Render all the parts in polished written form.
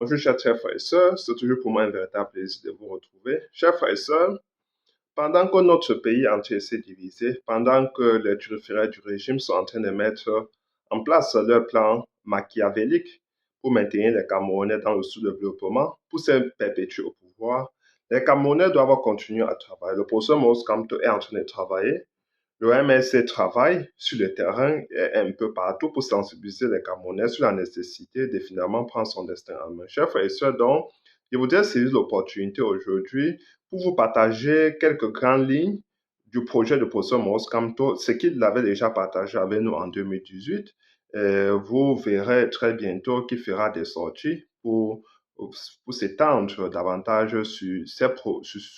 Bonjour, chers frères et sœurs, c'est toujours pour moi un véritable plaisir de vous retrouver. Chers frères et sœurs, pendant que notre pays entier s'est divisé, pendant que les turiféraires du régime sont en train de mettre en place leur plan machiavélique pour maintenir les Camerounais dans le sous-développement, pour se perpétuer au pouvoir, les Camerounais doivent continuer à travailler. Le professeur Maurice Kamto est en train de travailler. Le MSC travaille sur le terrain et un peu partout pour sensibiliser les Camerounais sur la nécessité de finalement prendre son destin en main. Chers frères et sœurs, donc, je voudrais saisir l'opportunité aujourd'hui pour vous partager quelques grandes lignes du projet de professeur Maurice Kamto, ce qu'il avait déjà partagé avec nous en 2018. Vous verrez très bientôt qu'il fera des sorties pour s'étendre davantage sur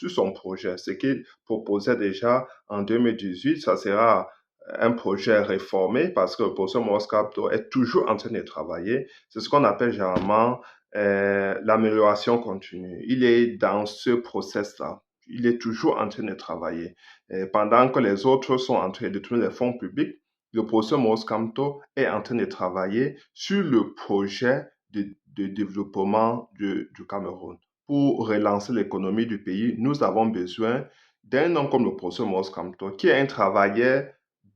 son projet. Ce qu'il proposait déjà en 2018, ça sera un projet réformé parce que le professeur Maurice Kamto est toujours en train de travailler. C'est ce qu'on appelle généralement l'amélioration continue. Il est dans ce process-là. Il est toujours en train de travailler. Et pendant que les autres sont en train de tourner les fonds publics, le professeur Maurice Kamto est en train de travailler sur le projet de développement du Cameroun. Pour relancer l'économie du pays, nous avons besoin d'un homme comme le professeur Maurice Kamto, qui est un travailleur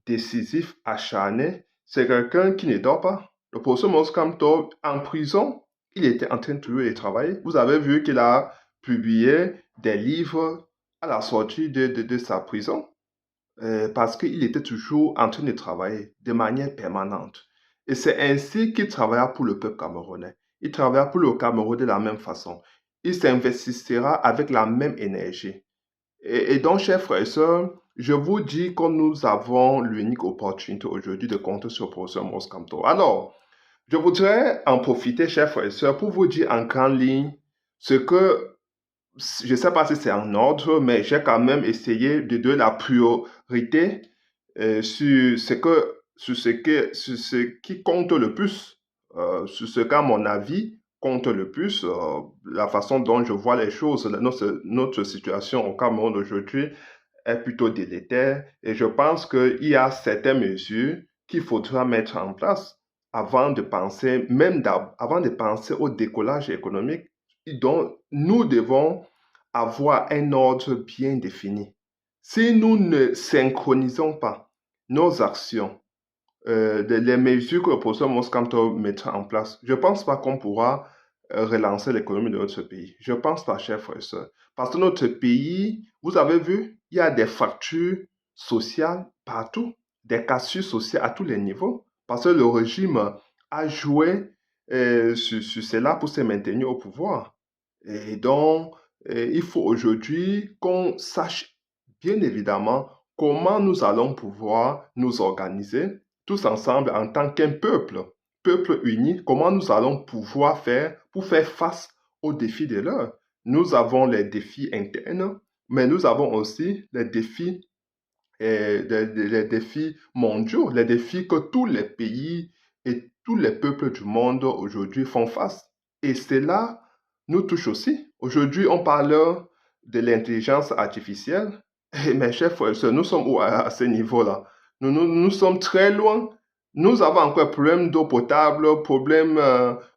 décisif, acharné. C'est quelqu'un qui ne dort pas. Le professeur Maurice Kamto, en prison, il était en train de toujours de travailler. Vous avez vu qu'il a publié des livres à la sortie de sa prison parce qu'il était toujours en train de travailler de manière permanente. Et c'est ainsi qu'il travailla pour le peuple camerounais. Il travailla pour le Cameroun de la même façon. Il s'investira avec la même énergie. Et donc, chers frères et sœurs, je vous dis que nous avons l'unique opportunité aujourd'hui de compter sur le professeur Maurice Kamto. Alors, je voudrais en profiter, chers frères et sœurs, pour vous dire en grande ligne ce que je ne sais pas si c'est en ordre, mais j'ai quand même essayé de donner la priorité sur ce qui compte le plus, sur ce qu'à mon avis compte le plus, la façon dont je vois les choses, notre situation au Cameroun aujourd'hui est plutôt délétère et je pense qu'il y a certaines mesures qu'il faudra mettre en place avant de penser, avant de penser au décollage économique dont nous devons avoir un ordre bien défini. Si nous ne synchronisons pas nos actions, les mesures que le professeur Moscanto mettra en place, je ne pense pas qu'on pourra relancer l'économie de notre pays. Je ne pense pas, chers frères et sœurs. Parce que notre pays, vous avez vu, il y a des fractures sociales partout, des cassures sociales à tous les niveaux. Parce que le régime a joué sur cela pour se maintenir au pouvoir. Et donc, il faut aujourd'hui qu'on sache bien évidemment comment nous allons pouvoir nous organiser tous ensemble en tant qu'un peuple, peuple uni, comment nous allons pouvoir faire pour faire face aux défis de l'heure. Nous avons les défis internes, mais nous avons aussi les défis mondiaux, les défis que tous les pays et tous les peuples du monde aujourd'hui font face. Et cela nous touche aussi. Aujourd'hui, on parle de l'intelligence artificielle. Et mes chers frères et sœurs, nous sommes où à ce niveau-là? Nous sommes très loin. Nous avons encore problème d'eau potable, problème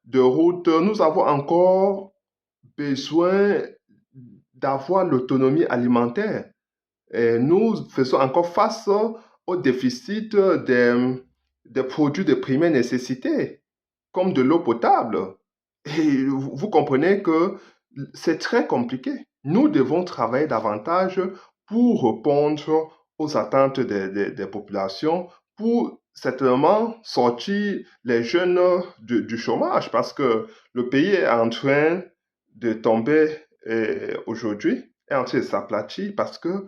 de route. Nous avons encore besoin d'avoir l'autonomie alimentaire. Et nous faisons encore face au déficit des produits de première nécessité, comme de l'eau potable. Et vous comprenez que c'est très compliqué. Nous devons travailler davantage pour répondre aux attentes des populations, pour certainement sortir les jeunes du chômage, parce que le pays est en train de tomber aujourd'hui, est en train de s'aplatir, parce que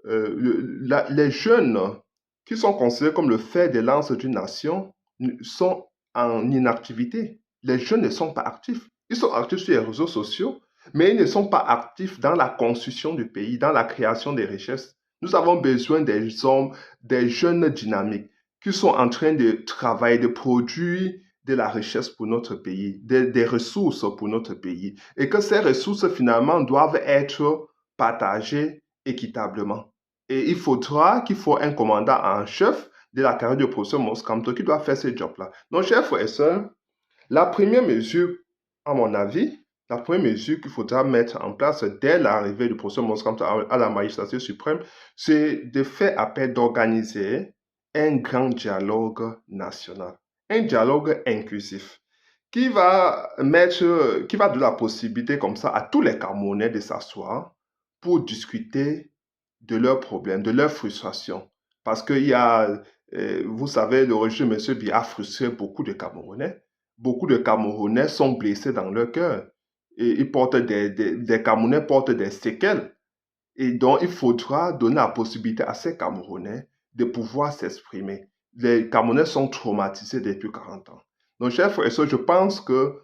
les jeunes qui sont considérés comme le fer de lance d'une nation sont en inactivité. Les jeunes ne sont pas actifs. Ils sont actifs sur les réseaux sociaux, mais ils ne sont pas actifs dans la construction du pays, dans la création des richesses. Nous avons besoin des hommes, des jeunes dynamiques qui sont en train de travailler, de produire de la richesse pour notre pays, des ressources pour notre pays, et que ces ressources finalement doivent être partagées équitablement. Et qu'il faut un commandant en chef de la carrière du professeur Moskamto qui doit faire ce job-là. Donc, chers frères et sœurs, la première mesure à mon avis, la première mesure qu'il faudra mettre en place dès l'arrivée du professeur Maurice Kamto à la magistrature suprême, c'est de faire appel d'organiser un grand dialogue national, un dialogue inclusif qui va donner la possibilité comme ça à tous les Camerounais de s'asseoir pour discuter de leurs problèmes, de leurs frustrations. Parce qu'il y a, vous savez, le régime de M. Biya a frustré beaucoup de Camerounais. Beaucoup de Camerounais sont blessés dans leur cœur. Et ils portent des Camerounais portent des séquelles. Et donc, il faudra donner la possibilité à ces Camerounais de pouvoir s'exprimer. Les Camerounais sont traumatisés depuis 40 ans. Donc, chers frères et sœurs, je pense que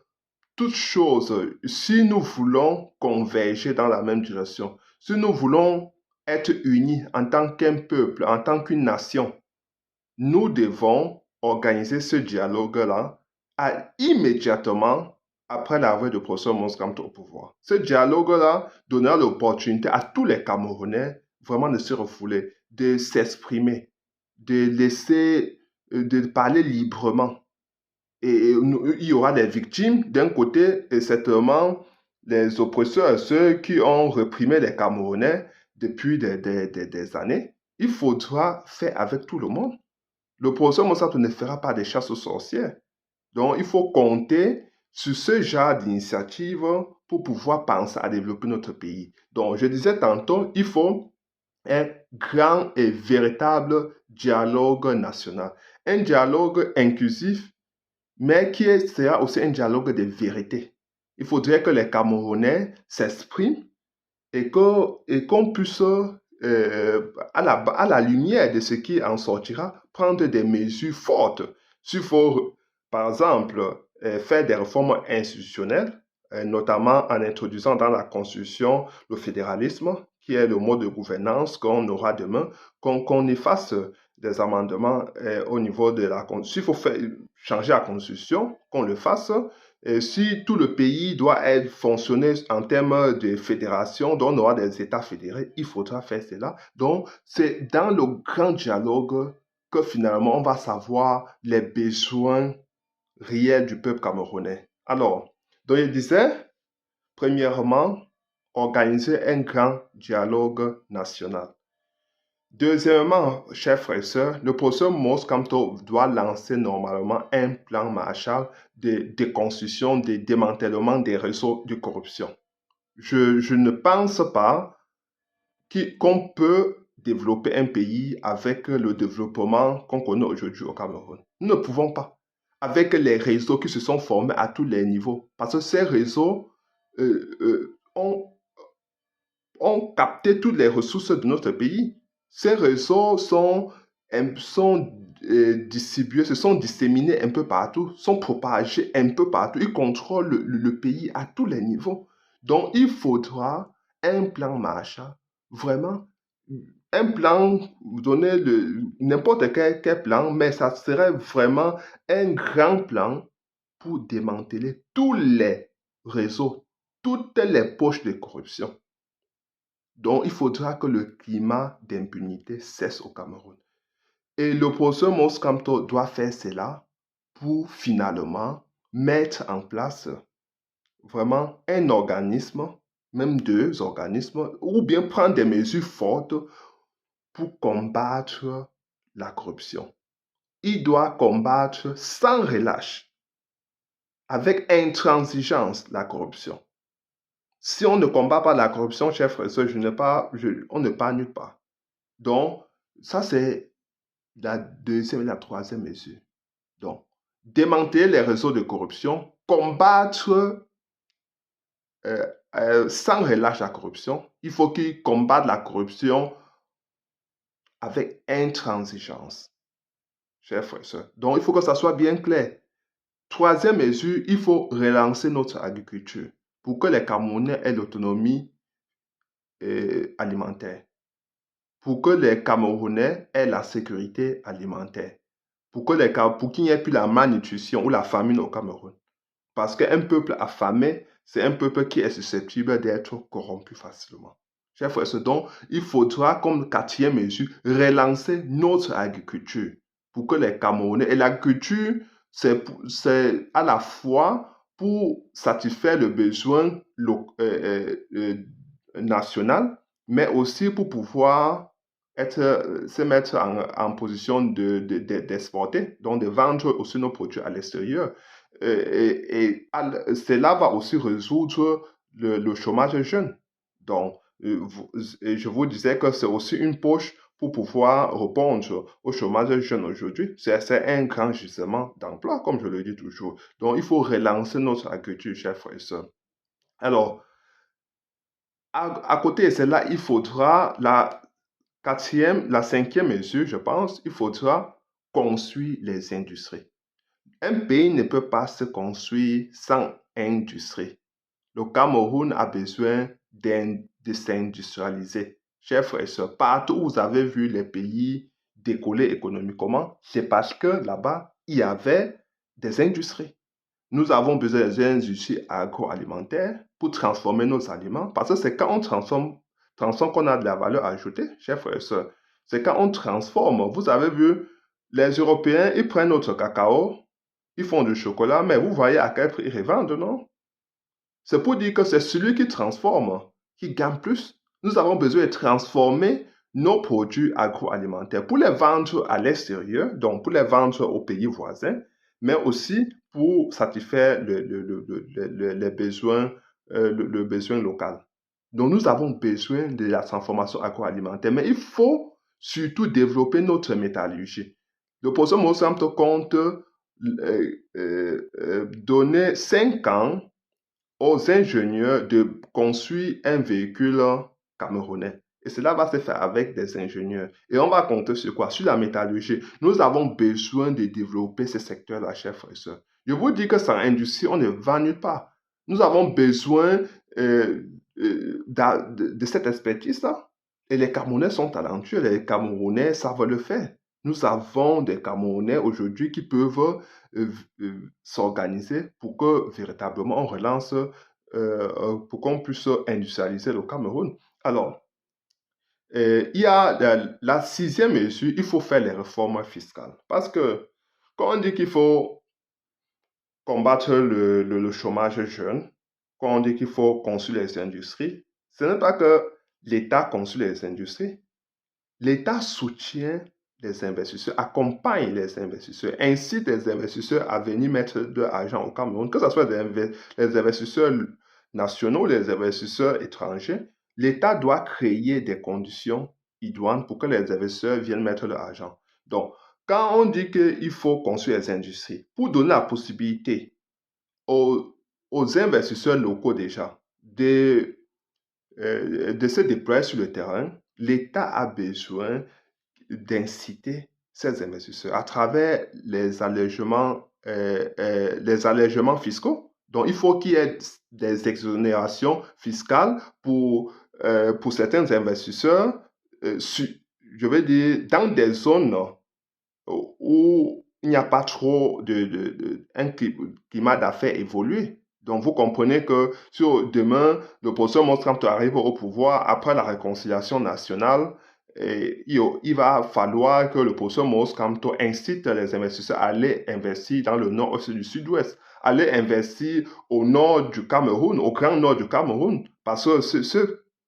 toute chose, si nous voulons converger dans la même direction, si nous voulons être unis en tant qu'un peuple, en tant qu'une nation, nous devons organiser ce dialogue-là immédiatement après l'arrivée du professeur Maurice Kamto au pouvoir. Ce dialogue-là donnera l'opportunité à tous les Camerounais vraiment de se refouler, de s'exprimer, de laisser, de parler librement. Et il y aura des victimes d'un côté et certainement les oppresseurs, ceux qui ont réprimé les Camerounais depuis des années. Il faudra faire avec tout le monde. Le professeur Mossato ne fera pas des chasses aux sorcières. Donc, il faut compter sur ce genre d'initiative pour pouvoir penser à développer notre pays. Donc, je disais tantôt, il faut un grand et véritable dialogue national. Un dialogue inclusif, mais qui sera aussi un dialogue de vérité. Il faudrait que les Camerounais s'expriment et qu'on puisse, à la lumière de ce qui en sortira, prendre des mesures fortes. S'il faut, par exemple, faire des réformes institutionnelles, notamment en introduisant dans la Constitution le fédéralisme, qui est le mode de gouvernance qu'on aura demain, qu'on efface des amendements au niveau de la Constitution. S'il faut changer la Constitution, qu'on le fasse. Et si tout le pays doit être fonctionner en termes de fédération, dont on aura des États fédérés, il faudra faire cela. Donc, c'est dans le grand dialogue que finalement on va savoir les besoins réels du peuple camerounais. Alors, donc je disais, premièrement, organiser un grand dialogue national. Deuxièmement, chers frères et sœurs, le professeur Maurice Kamto doit lancer normalement un plan Marshall de déconstruction, de démantèlement des réseaux de corruption. Je ne pense pas qu'on peut développer un pays avec le développement qu'on connaît aujourd'hui au Cameroun. Nous ne pouvons pas. Avec les réseaux qui se sont formés à tous les niveaux. Parce que ces réseaux ont capté toutes les ressources de notre pays. Ces réseaux sont distribués, se sont disséminés un peu partout, sont propagés un peu partout. Ils contrôlent le pays à tous les niveaux. Donc, il faudra un plan Marshall, vraiment, un plan, vous donnez n'importe quel plan, mais ça serait vraiment un grand plan pour démanteler tous les réseaux, toutes les poches de corruption. Donc, il faudra que le climat d'impunité cesse au Cameroun. Et le professeur Maurice Kamto doit faire cela pour finalement mettre en place vraiment un organisme, même 2 organismes, ou bien prendre des mesures fortes pour combattre la corruption. Il doit combattre sans relâche, avec intransigeance, la corruption. Si on ne combat pas la corruption, chers frères et sœurs, on ne part nulle part. Donc, ça, c'est la deuxième et la troisième mesure. Donc, démanteler les réseaux de corruption, combattre sans relâche la corruption. Il faut qu'ils combattent la corruption avec intransigeance, chers frères et sœurs. Donc, il faut que ça soit bien clair. Troisième mesure, il faut relancer notre agriculture pour que les Camerounais aient l'autonomie alimentaire, pour que les Camerounais aient la sécurité alimentaire, pour qu'il n'y ait plus la malnutrition ou la famine au Cameroun. Parce qu'un peuple affamé, c'est un peuple qui est susceptible d'être corrompu facilement. Chers frères et sœurs, donc, il faudra, comme quatrième mesure, relancer notre agriculture pour que les Camerounais... Et l'agriculture, c'est à la fois pour satisfaire le besoin national, mais aussi pour pouvoir se mettre en position d'exporter, donc de vendre aussi nos produits à l'extérieur. Cela va aussi résoudre le chômage jeune. Donc, je vous disais que c'est aussi une poche pour pouvoir répondre au chômage jeune aujourd'hui. C'est un grand gisement d'emploi, comme je le dis toujours. Donc, il faut relancer notre agriculture, chers frères et sœurs. Alors, à côté de cela, il faudra la cinquième mesure, je pense, il faudra construire les industries. Un pays ne peut pas se construire sans industrie. Le Cameroun a besoin de s'industrialiser. Chers frères et sœurs, partout où vous avez vu les pays décoller économiquement, c'est parce que là-bas, il y avait des industries. Nous avons besoin des industries agroalimentaires pour transformer nos aliments, parce que c'est quand on transforme qu'on a de la valeur ajoutée, chers frères et sœurs. C'est quand on transforme. Vous avez vu, les Européens, ils prennent notre cacao, ils font du chocolat, mais vous voyez à quel prix ils revendent, non? C'est pour dire que c'est celui qui transforme qui gagne plus. Nous avons besoin de transformer nos produits agroalimentaires pour les vendre à l'extérieur, donc pour les vendre aux pays voisins, mais aussi pour satisfaire les besoins, le besoin local. Donc nous avons besoin de la transformation agroalimentaire, mais il faut surtout développer notre métallurgie. Le professeur Mosam compte donner 5 ans aux ingénieurs de construire un véhicule camerounais. Et cela va se faire avec des ingénieurs. Et on va compter sur quoi? Sur la métallurgie. Nous avons besoin de développer ce secteur-là, chers frères et sœurs. Je vous dis que sans industrie, on ne va nulle part. Nous avons besoin de cette expertise-là. Et les Camerounais sont talentueux. Les Camerounais savent le faire. Nous avons des Camerounais aujourd'hui qui peuvent s'organiser pour que véritablement on relance, pour qu'on puisse industrialiser le Cameroun. Alors, il y a la sixième mesure, il faut faire les réformes fiscales. Parce que quand on dit qu'il faut combattre le chômage jeune, quand on dit qu'il faut construire les industries, ce n'est pas que l'État construit les industries. L'État soutient les investisseurs, accompagne les investisseurs, incite les investisseurs à venir mettre de l'argent au Cameroun, que ce soit les investisseurs nationaux, les investisseurs étrangers. L'État doit créer des conditions idoines pour que les investisseurs viennent mettre de l'argent. Donc, quand on dit qu'il faut construire les industries, pour donner la possibilité aux investisseurs locaux déjà de se déployer sur le terrain, l'État a besoin d'inciter ces investisseurs à travers les allègements fiscaux. Donc, il faut qu'il y ait des exonérations fiscales pour certains investisseurs, je veux dire, dans des zones où il n'y a pas trop un climat d'affaires évolué. Donc, vous comprenez que si demain, le professeur Trump arrive au pouvoir après la réconciliation nationale, il va falloir que le professeur Camto incite les investisseurs à aller investir dans le nord-ouest du sud-ouest, aller investir au nord du Cameroun, au grand nord du Cameroun, parce que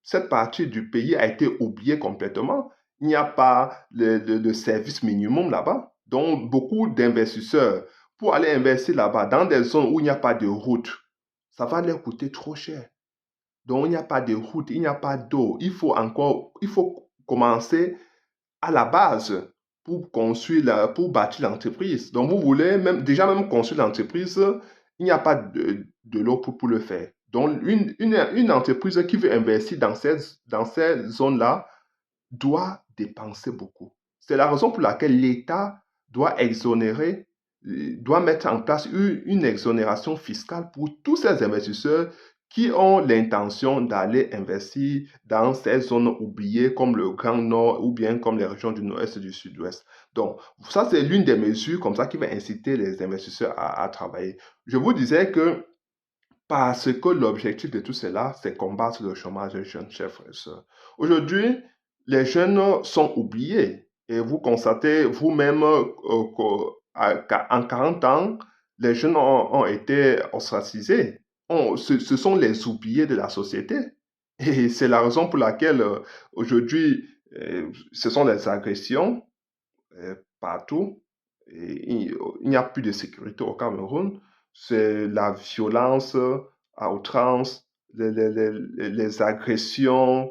cette partie du pays a été oubliée complètement. Il n'y a pas de service minimum là-bas. Donc, beaucoup d'investisseurs, pour aller investir là-bas, dans des zones où il n'y a pas de route, ça va leur coûter trop cher. Donc, il n'y a pas de route, il n'y a pas d'eau. Il faut commencer à la base pour bâtir l'entreprise. Donc, vous voulez déjà construire l'entreprise, il n'y a pas de l'eau pour le faire. Donc, une entreprise qui veut investir dans ces zones-là doit dépenser beaucoup. C'est la raison pour laquelle l'État doit mettre en place une exonération fiscale pour tous ces investisseurs qui ont l'intention d'aller investir dans ces zones oubliées comme le Grand Nord ou bien comme les régions du Nord-Est et du Sud-Ouest. Donc, ça, c'est l'une des mesures comme ça qui va inciter les investisseurs à travailler. Je vous disais que parce que l'objectif de tout cela, c'est combattre le chômage jeune, chers frères et sœurs. Aujourd'hui, les jeunes sont oubliés. Et vous constatez vous-même qu'en 40 ans, les jeunes ont été ostracisés. Ce sont les oubliés de la société. Et c'est la raison pour laquelle aujourd'hui, ce sont les agressions partout. Et il n'y a plus de sécurité au Cameroun. C'est la violence à outrance, les agressions,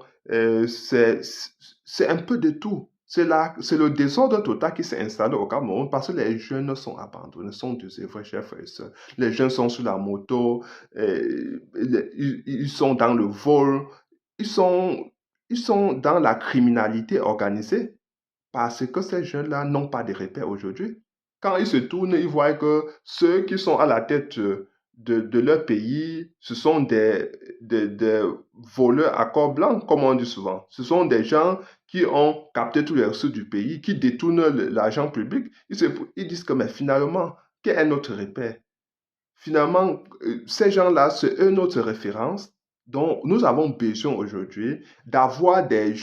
c'est un peu de tout. C'est le désordre total qui s'est installé au Cameroun parce que les jeunes sont abandonnés, sont désœuvrés, chers frères et sœurs. Les jeunes sont sur la moto, ils sont dans le vol, ils sont, ils sont dans la criminalité organisée. Parce que ces jeunes-là n'ont pas de repères aujourd'hui. Quand ils se tournent, ils voient que ceux qui sont à la tête de leur pays, ce sont des voleurs à corps blanc, comme on dit souvent. Ce sont des gens qui ont capté tous les ressources du pays, qui détournent l'argent public. Ils disent que, mais finalement, quel est notre repère? Finalement, ces gens-là, c'est eux notre référence. Donc, nous avons besoin aujourd'hui d'avoir des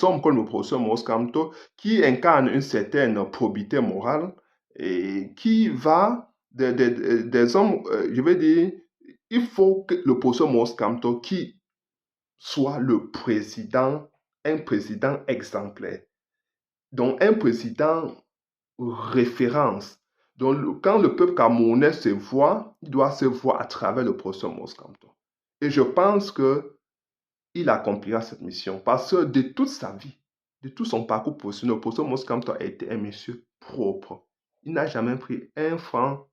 hommes comme le professeur Moscato qui incarnent une certaine probité morale et qui va, des hommes, je veux dire, il faut que le professeur Moscato qui soit le président, un président exemplaire. Donc, un président référence. Donc, quand le peuple camerounais se voit, il doit se voir à travers le professeur Moscato. Et je pense que il accomplira cette mission parce que de toute sa vie, de tout son parcours professionnel, le professeur Moscato a été un monsieur propre. Il n'a jamais pris un franc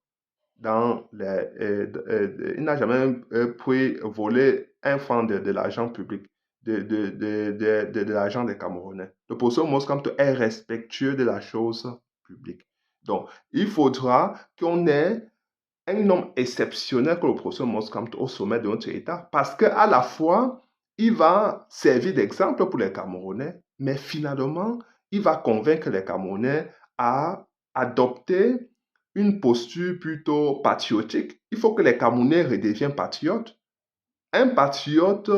il n'a jamais pris, volé un franc de l'argent public, de l'argent des Camerounais. Le professeur Moscato est respectueux de la chose publique. Donc, il faudra qu'on ait un homme exceptionnel comme le professeur Moscato au sommet de notre État, parce qu'à la fois, il va servir d'exemple pour les Camerounais, mais finalement, il va convaincre les Camerounais à adopter une posture plutôt patriotique. Il faut que les Camerounais redeviennent patriotes. Un patriote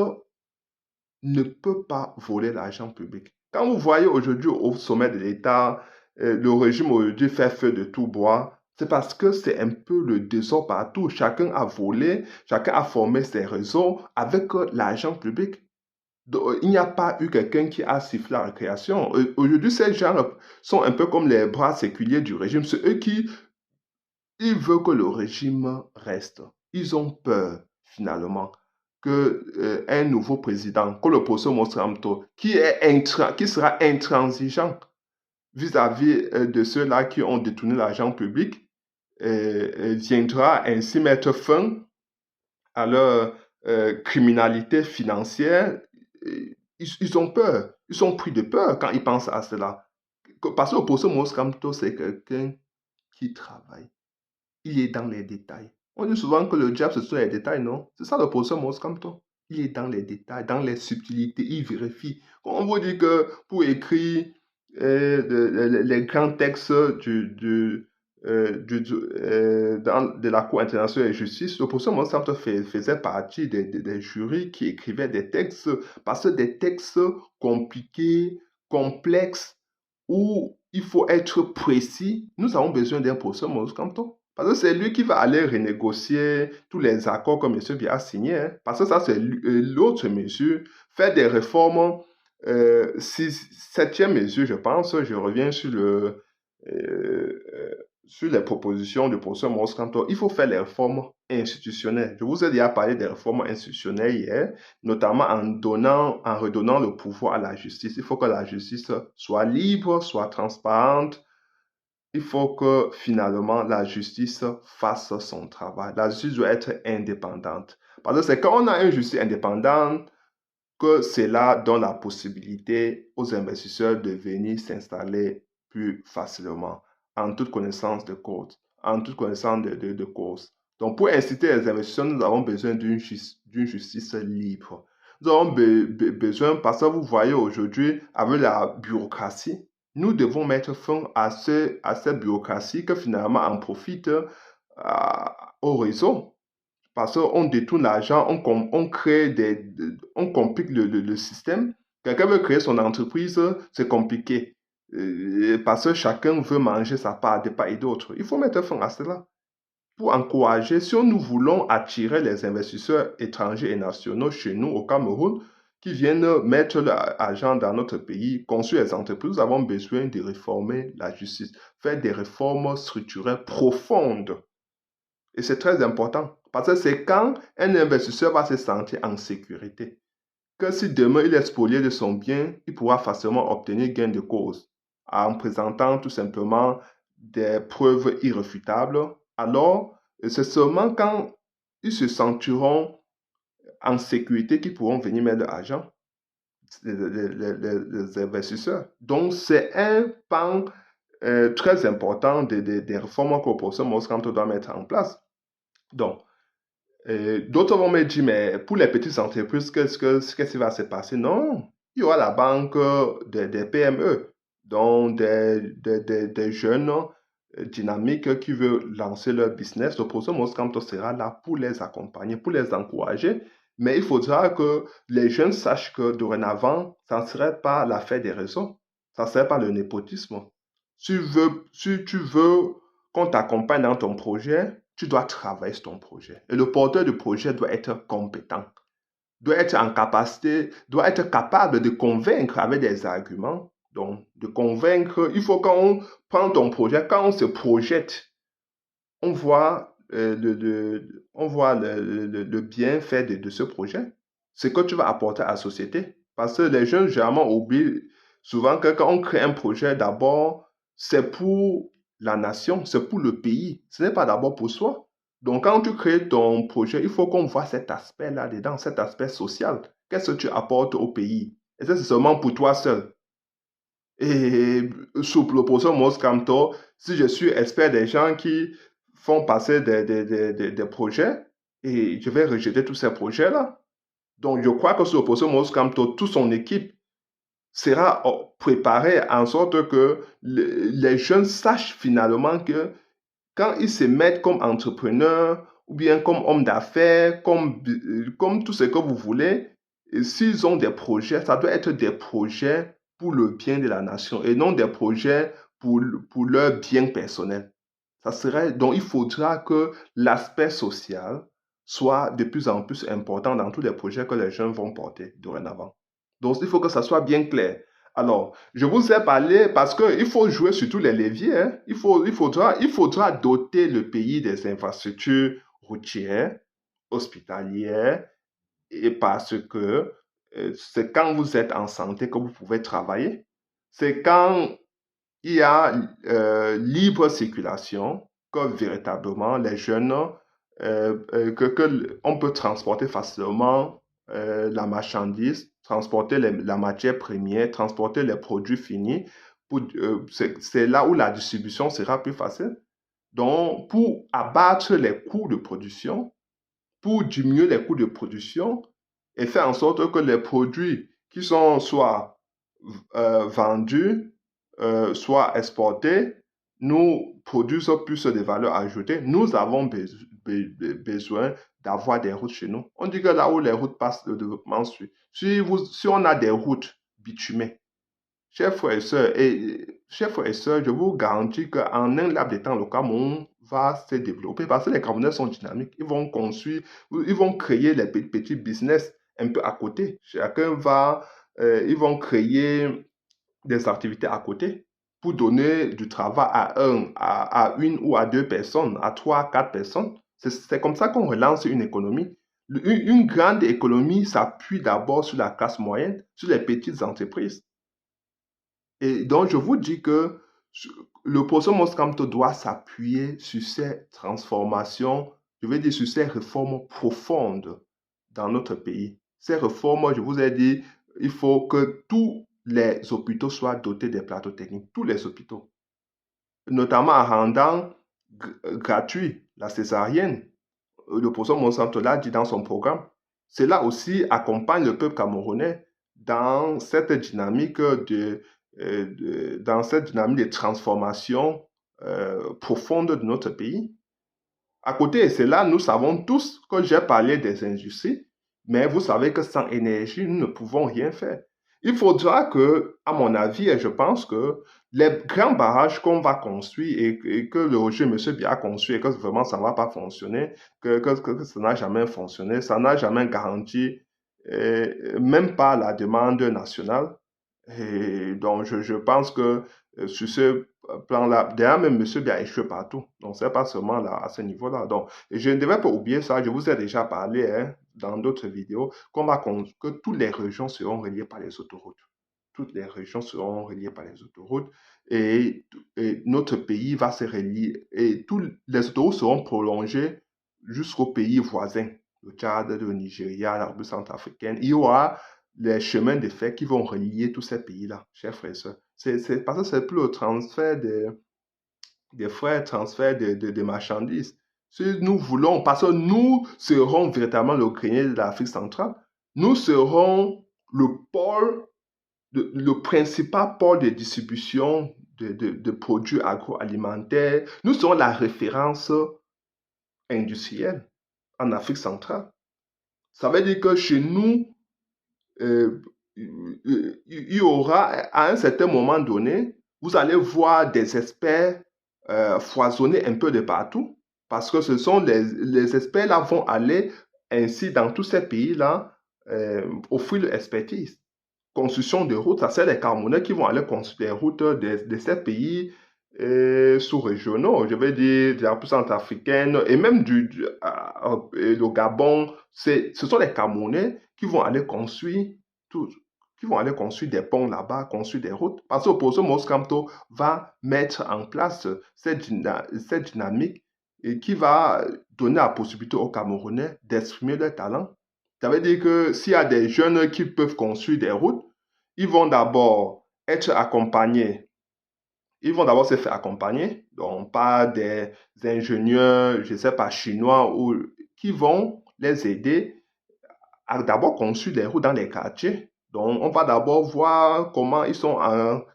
ne peut pas voler l'argent public. Quand vous voyez aujourd'hui au sommet de l'État, le régime aujourd'hui fait feu de tout bois, c'est parce que c'est un peu le désordre partout. Chacun a volé, chacun a formé ses réseaux avec l'argent public. Donc, il n'y a pas eu quelqu'un qui a sifflé la récréation. Aujourd'hui, ces gens sont un peu comme les bras séculiers du régime. C'est eux qui ils veulent que le régime reste. Ils ont peur, finalement, que un nouveau président, que le professeur Mosramto, qui sera intransigeant vis-à-vis de ceux-là qui ont détourné l'argent public, viendra ainsi mettre fin à leur criminalité financière. Ils ont peur. Ils sont pris de peur quand ils pensent à cela. Parce que le professeur Mosramto, c'est quelqu'un qui travaille. Il est dans les détails. On dit souvent que le diable, ce sont les détails, non? C'est ça le professeur Moscato. Il est dans les détails, dans les subtilités, il vérifie. On vous dit que pour écrire les grands textes de la Cour internationale de justice, le professeur Moscato faisait partie des jurys qui écrivaient des textes, parce que des textes compliqués, complexes, où il faut être précis. Nous avons besoin d'un professeur Moscato. Parce que c'est lui qui va aller renégocier tous les accords que M. Biya a signés. Hein. Parce que ça, c'est l'autre mesure. Faire des réformes. Septième mesure, je pense, je reviens sur les propositions du professeur Moscato. Il faut faire les réformes institutionnelles. Je vous ai déjà parlé des réformes institutionnelles hier, notamment en redonnant le pouvoir à la justice. Il faut que la justice soit libre, soit transparente. Il faut que finalement la justice fasse son travail. La justice doit être indépendante. Parce que c'est quand on a une justice indépendante que cela donne la possibilité aux investisseurs de venir s'installer plus facilement, en toute connaissance de cause, en toute connaissance de cause. Donc, pour inciter les investisseurs, nous avons besoin d'une justice libre. Nous avons besoin, parce que vous voyez aujourd'hui, avec la bureaucratie, nous devons mettre fin à cette bureaucratie que finalement en profite au réseau. Parce qu'on détourne l'argent, on complique le système. Quelqu'un veut créer son entreprise, c'est compliqué. Parce que chacun veut manger sa part de part et d'autre. Il faut mettre fin à cela. pour encourager, si nous voulons attirer les investisseurs étrangers et nationaux chez nous au Cameroun, qui viennent mettre leur argent dans notre pays, construire les entreprises, nous avons besoin de réformer la justice, faire des réformes structurelles profondes. Et c'est très important, parce que c'est quand un investisseur va se sentir en sécurité, que si demain il est spolié de son bien, il pourra facilement obtenir gain de cause en présentant tout simplement des preuves irréfutables. Alors, c'est seulement quand ils se sentiront en sécurité qu'ils pourront venir mettre de l'argent, les investisseurs. Donc, c'est un pan très important des réformes que le professeur Moscanto doit mettre en place. Donc, d'autres vont me dire, mais pour les petites entreprises, qu'est-ce qui va se passer? Non, il y aura la banque des PME, donc des jeunes dynamiques qui veulent lancer leur business. Le professeur Moscanto sera là pour les accompagner, pour les encourager. Mais il faudra que les jeunes sachent que dorénavant, ça ne serait pas l'affaire des réseaux, ça ne serait pas le népotisme. Si tu veux qu'on t'accompagne dans ton projet, tu dois travailler sur ton projet. Et le porteur de projet doit être compétent, doit être en capacité, doit être capable de convaincre avec des arguments. Donc, de convaincre, il faut qu'on prenne ton projet, quand on se projette, on voit, on voit le bienfait de ce projet, ce que tu vas apporter à la société. Parce que les jeunes, généralement, oublient souvent que quand on crée un projet, d'abord, c'est pour la nation, c'est pour le pays. Ce n'est pas d'abord pour soi. Donc, quand tu crées ton projet, il faut qu'on voit cet aspect-là dedans, cet aspect social. Qu'est-ce que tu apportes au pays? Et ça, c'est seulement pour toi seul. Et sous le professeur Moscanto, si je suis expert des gens qui font passer des projets, et je vais rejeter tous ces projets-là. Donc, je crois que sous le professeur Moscanto, toute son équipe sera préparée en sorte que les jeunes sachent finalement que quand ils se mettent comme entrepreneurs ou bien comme hommes d'affaires, comme tout ce que vous voulez, et s'ils ont des projets, ça doit être des projets pour le bien de la nation et non des projets pour leur bien personnel. Donc, il faudra que l'aspect social soit de plus en plus important dans tous les projets que les jeunes vont porter dorénavant. Donc, il faut que ça soit bien clair. Alors, je vous ai parlé parce qu'il faut jouer sur tous les leviers. Hein. Il faudra doter le pays des infrastructures routières, hospitalières, et parce que c'est quand vous êtes en santé que vous pouvez travailler. C'est quand il y a libre circulation que véritablement les jeunes, on peut transporter facilement la marchandise, transporter la matière première, transporter les produits finis. C'est là où la distribution sera plus facile. Donc, pour abattre les coûts de production, pour diminuer les coûts de production et faire en sorte que les produits qui sont soit vendus, soit exportés, nous produisent plus de valeur ajoutée. Nous avons besoin d'avoir des routes chez nous. On dit que là où les routes passent, le développement suit. Si on a des routes bitumées, chers frères et sœurs, je vous garantis qu'en un laps de temps, le Cameroun va se développer parce que les Camerounais sont dynamiques. Ils vont construire, ils vont créer les petits business un peu à côté. Ils vont créer des activités à côté pour donner du travail à une ou à deux personnes, à trois, à quatre personnes. C'est comme ça qu'on relance une économie. Une grande économie s'appuie d'abord sur la classe moyenne, sur les petites entreprises. Et donc, je vous dis que le professeur Moscato doit s'appuyer sur ces transformations, je veux dire sur ces réformes profondes dans notre pays. Ces réformes, je vous ai dit, il faut que tous les hôpitaux soient dotés des plateaux techniques, tous les hôpitaux, notamment en rendant gratuit la césarienne. Le professeur Monsanto l'a dit dans son programme. Cela aussi accompagne le peuple camerounais dans cette dynamique dans cette dynamique de transformation profonde de notre pays. À côté de cela, nous savons tous que j'ai parlé des industries, mais vous savez que sans énergie, nous ne pouvons rien faire. Il faudra que, à mon avis, et je pense que les grands barrages qu'on va construire et que le régime M. Biya a construit et que vraiment ça ne va pas fonctionner, que ça n'a jamais fonctionné, ça n'a jamais garanti même pas la demande nationale. Et donc, je pense que sur ce plan-là, d'ailleurs, même M. Biya échoue partout. Donc, c'est pas seulement là, à ce niveau-là. Donc, et je ne devais pas oublier ça. Je vous ai déjà parlé hein, dans d'autres vidéos que toutes les régions seront reliées par les autoroutes. Toutes les régions seront reliées par les autoroutes et notre pays va se relier et tous les autoroutes seront prolongées jusqu'aux pays voisins, le Tchad, le Nigeria, la République centrafricaine. Il y aura les chemins de fer qui vont relier tous ces pays-là, chers frères et sœurs. Parce que c'est plus le transfert des frais, transfert de marchandises. Si nous voulons, parce que nous serons véritablement le grenier de l'Afrique centrale, nous serons le pôle, le principal pôle de distribution de produits agroalimentaires. Nous serons la référence industrielle en Afrique centrale. Ça veut dire que chez nous, euh, il y aura, à un certain moment donné, vous allez voir des experts foisonner un peu de partout, parce que ce sont les experts là vont aller ainsi dans tous ces pays-là offrir leur expertise. Construction de routes, ça c'est les Camerounais qui vont aller construire des routes de ces pays sous-régionaux, je vais dire de la République centrafricaine et même le Gabon, ce sont les Camerounais qui vont aller construire tout, qui vont aller construire des ponts là-bas, construire des routes. Parce que Oposo Moscato va mettre en place cette dynamique et qui va donner la possibilité aux Camerounais d'exprimer leur talent. Ça veut dire que s'il y a des jeunes qui peuvent construire des routes, ils vont d'abord être accompagnés. Ils vont d'abord se faire accompagner, donc par des ingénieurs, je ne sais pas, chinois, ou qui vont les aider à d'abord construire des routes dans les quartiers. Donc, on va d'abord voir comment ils sont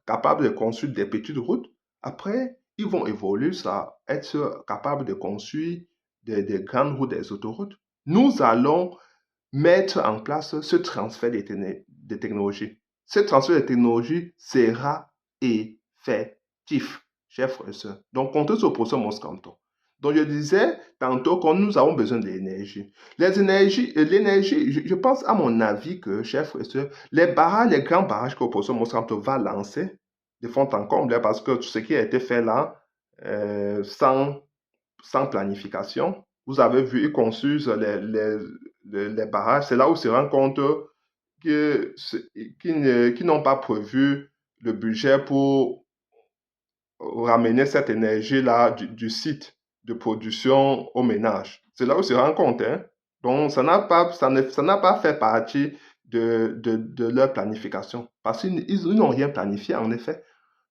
capables de construire des petites routes. Après, ils vont évoluer ça, être capables de construire des grandes routes, des autoroutes. Nous allons mettre en place ce transfert de technologie. Ce transfert de technologie sera effectif, chers frères et sœurs. Donc, comptez sur le professeur Moscanto. Donc, je disais tantôt que nous avons besoin de l'énergie. L'énergie, je pense à mon avis que, chers frères et sœurs, les barrages, les grands barrages que le professeur Moscanto va lancer de fond en comble, parce que tout ce qui a été fait là, sans planification, vous avez vu, ils construisent les barrages. C'est là où ils se rendent compte qu'ils n'ont pas prévu le budget pour ramener cette énergie-là du site de production au ménage. C'est là où ils se rendent compte. Hein. Donc, ça n'a pas fait partie de leur planification. Parce qu'ils n'ont rien planifié, en effet.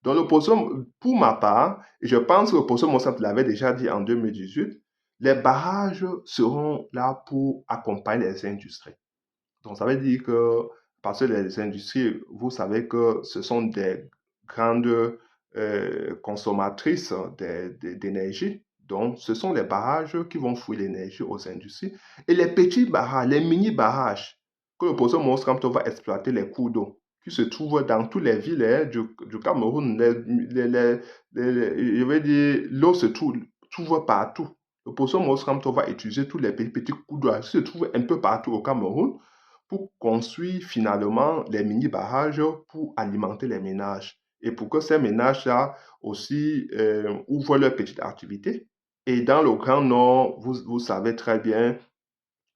Donc, pour ma part, et je pense que le poisson Monsanto l'avait déjà dit en 2018, les barrages seront là pour accompagner les industries. Donc, ça veut dire que, parce que les industries, vous savez que ce sont des grandes consommatrices d'énergie. Donc, ce sont les barrages qui vont fouiller l'énergie aux industries. Et les petits barrages, les mini-barrages, que le poisson Monsanto va exploiter les cours d'eau, qui se trouvent dans toutes les villes du Cameroun. Je veux dire, l'eau se trouve partout. Le poisson Monsanto va utiliser tous les petits cours d'eau qui se trouvent un peu partout au Cameroun pour construire finalement les mini-barrages pour alimenter les ménages et pour que ces ménages-là aussi ouvrent leur petite activité. Et dans le Grand Nord, vous savez très bien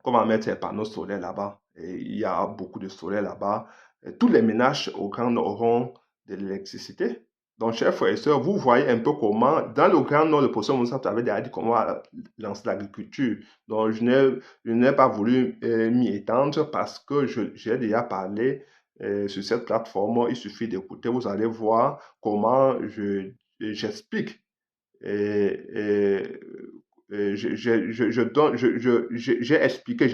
comment mettre ces panneaux solaires là-bas. Et il y a beaucoup de soleil là-bas. Et tous les ménages au Grand Nord auront de l'électricité. Donc, chers frères et sœurs, vous voyez un peu comment, dans le Grand Nord, le professeur Moussa avait déjà dit comment lancer l'agriculture. Donc, je n'ai pas voulu m'y étendre parce que j'ai déjà parlé sur cette plateforme. Il suffit d'écouter, vous allez voir comment j'explique et j'ai expliqué,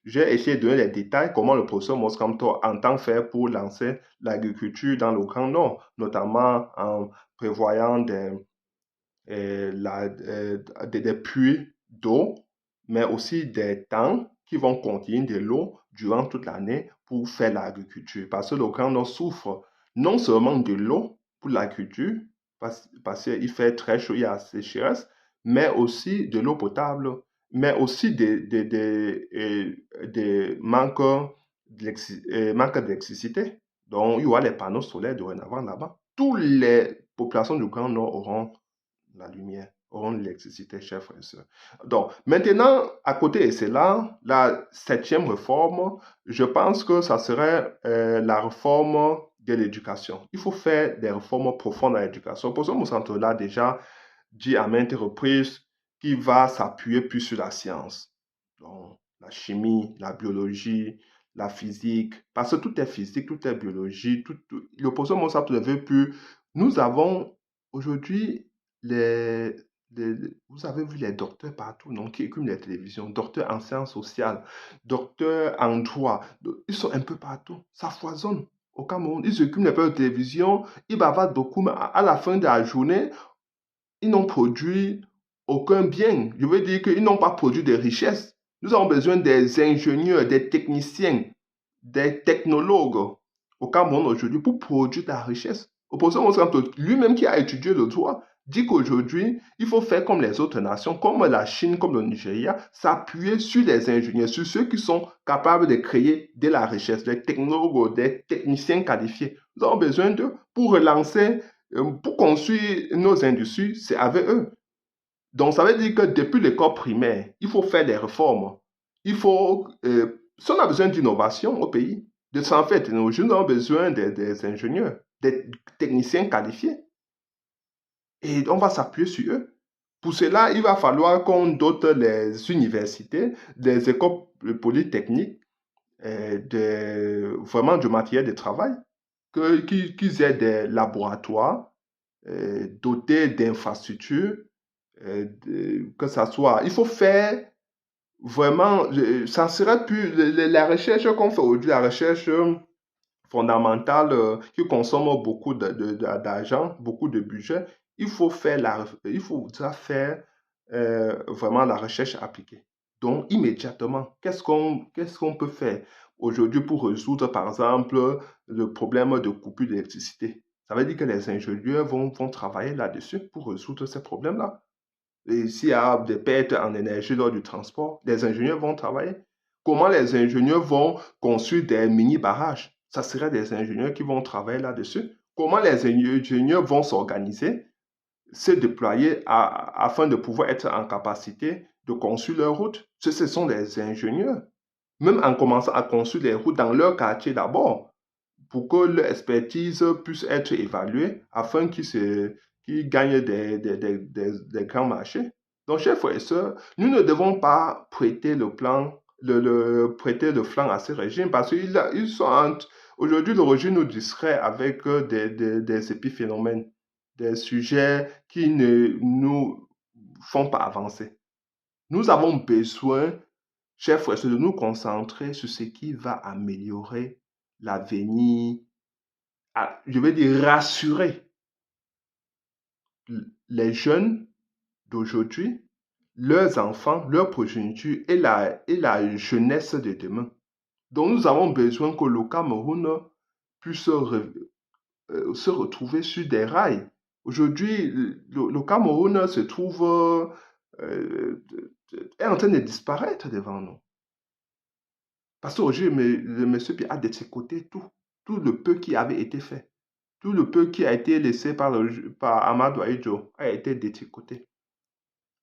j'ai essayé de donner les détails comment le professeur Moscato entend faire pour lancer l'agriculture dans le Grand Nord, notamment en prévoyant des puits d'eau, mais aussi des tanks qui vont contenir de l'eau durant toute l'année pour faire l'agriculture. Parce que le Grand Nord souffre non seulement de l'eau pour l'agriculture, parce qu'il fait très chaud, il y a sécheresse, mais aussi de l'eau potable, mais aussi des manques d'électricité. Donc, il y aura les panneaux solaires dorénavant là-bas. Toutes les populations du Grand Nord auront la lumière, auront l'électricité, chers frères et sœurs. Donc, maintenant, à côté de cela, la septième réforme, je pense que ça serait la réforme de l'éducation. Il faut faire des réformes profondes à l'éducation. Pour ce Monsanto-là, déjà dit à maintes reprises qu'il va s'appuyer plus sur la science. Donc, la chimie, la biologie, la physique, parce que tout est physique, tout est biologie, le professeur Monsanto ne veut plus. Nous avons aujourd'hui les, vous avez vu les docteurs partout, non, qui écument les télévisions, docteurs en sciences sociales, docteurs en droit, ils sont un peu partout, ça foisonne. Au Cameroun, ils écument les télévisions, ils bavardent beaucoup, mais à la fin de la journée, ils n'ont produit aucun bien. Je veux dire qu'ils n'ont pas produit de richesse. Nous avons besoin des ingénieurs, des techniciens, des technologues au Cameroun aujourd'hui pour produire de la richesse. Opposons lui-même qui a étudié le droit, dit qu'aujourd'hui, il faut faire comme les autres nations, comme la Chine, comme le Nigeria, s'appuyer sur les ingénieurs, sur ceux qui sont capables de créer de la richesse, des technologues, des techniciens qualifiés. Nous avons besoin d'eux pour relancer, pour construire nos industries, c'est avec eux. Donc, ça veut dire que depuis l'école primaire, il faut faire des réformes. Il faut, si on a besoin d'innovation au pays, de transfert de technologie, nous avons besoin des ingénieurs, des techniciens qualifiés. Et on va s'appuyer sur eux. Pour cela, il va falloir qu'on dote les universités, les écoles polytechniques, vraiment du matériel de travail, qu'ils aient des laboratoires dotés d'infrastructures, que ça soit. Il faut faire vraiment, ça serait plus la recherche qu'on fait aujourd'hui, la recherche fondamentale qui consomme beaucoup d'argent, beaucoup de budget. Il faut déjà faire vraiment la recherche appliquée. Donc, immédiatement, qu'est-ce qu'on peut faire aujourd'hui pour résoudre, par exemple, le problème de coupure d'électricité? Ça veut dire que les ingénieurs vont travailler là-dessus pour résoudre ces problèmes-là. Et s'il y a des pertes en énergie lors du transport, les ingénieurs vont travailler. Comment les ingénieurs vont construire des mini-barrages? Ça serait des ingénieurs qui vont travailler là-dessus. Comment les ingénieurs vont s'organiser, se déployer afin de pouvoir être en capacité de construire leurs routes? Ce sont des ingénieurs. Même en commençant à construire les routes dans leur quartier d'abord, pour que leur expertise puisse être évaluée afin qu'ils gagnent des grands marchés. Donc, chers frères et sœurs, nous ne devons pas prêter prêter le flanc à ces régimes parce qu'ils sont aujourd'hui, le régime nous distrait avec des épiphénomènes, des sujets qui ne nous font pas avancer. Nous avons besoin, chers frères et sœurs, de nous concentrer sur ce qui va améliorer l'avenir, je veux dire rassurer les jeunes d'aujourd'hui, leurs enfants, leurs progénitures et la jeunesse de demain. Donc nous avons besoin que le Cameroun puisse se retrouver sur des rails. Aujourd'hui, le Cameroun se trouve est en train de disparaître devant nous. Parce qu'aujourd'hui, le monsieur a de ses côtés tout le peu qui avait été fait. Tout le peu qui a été laissé par Amadou Ahidjo a été détricoté,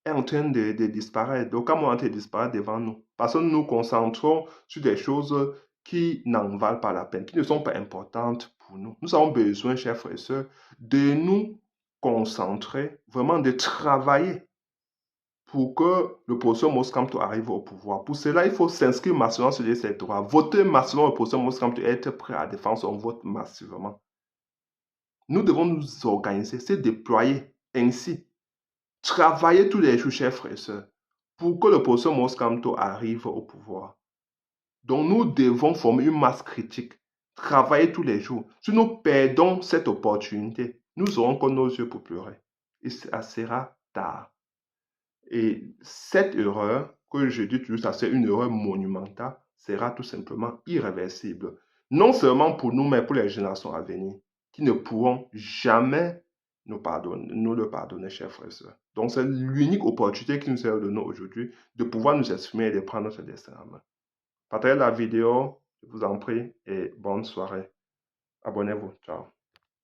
est en train de disparaître. Donc, comment on est en train de disparaître devant nous? Parce que nous nous concentrons sur des choses qui n'en valent pas la peine, qui ne sont pas importantes pour nous. Nous avons besoin, chers frères et sœurs, de nous concentrer, vraiment de travailler pour que le professeur Moskamto arrive au pouvoir. Pour cela, il faut s'inscrire massivement sur ses droits. Voter massivement le professeur Moskamto et être prêt à défendre son vote massivement. Nous devons nous organiser, se déployer ainsi, travailler tous les jours, chers frères et sœurs, pour que le professeur Moskamto arrive au pouvoir. Donc, nous devons former une masse critique, travailler tous les jours. Si nous perdons cette opportunité, nous aurons que nos yeux pour pleurer. Et ça sera tard. Et cette erreur que je dis toujours ça, c'est une erreur monumentale, sera tout simplement irréversible. Non seulement pour nous, mais pour les générations à venir, qui ne pourront jamais nous le pardonner, chers frères et sœurs. Donc, c'est l'unique opportunité qui nous est donnée aujourd'hui de pouvoir nous exprimer et de prendre notre destin en main. Partagez la vidéo, je vous en prie, et bonne soirée. Abonnez-vous. Ciao.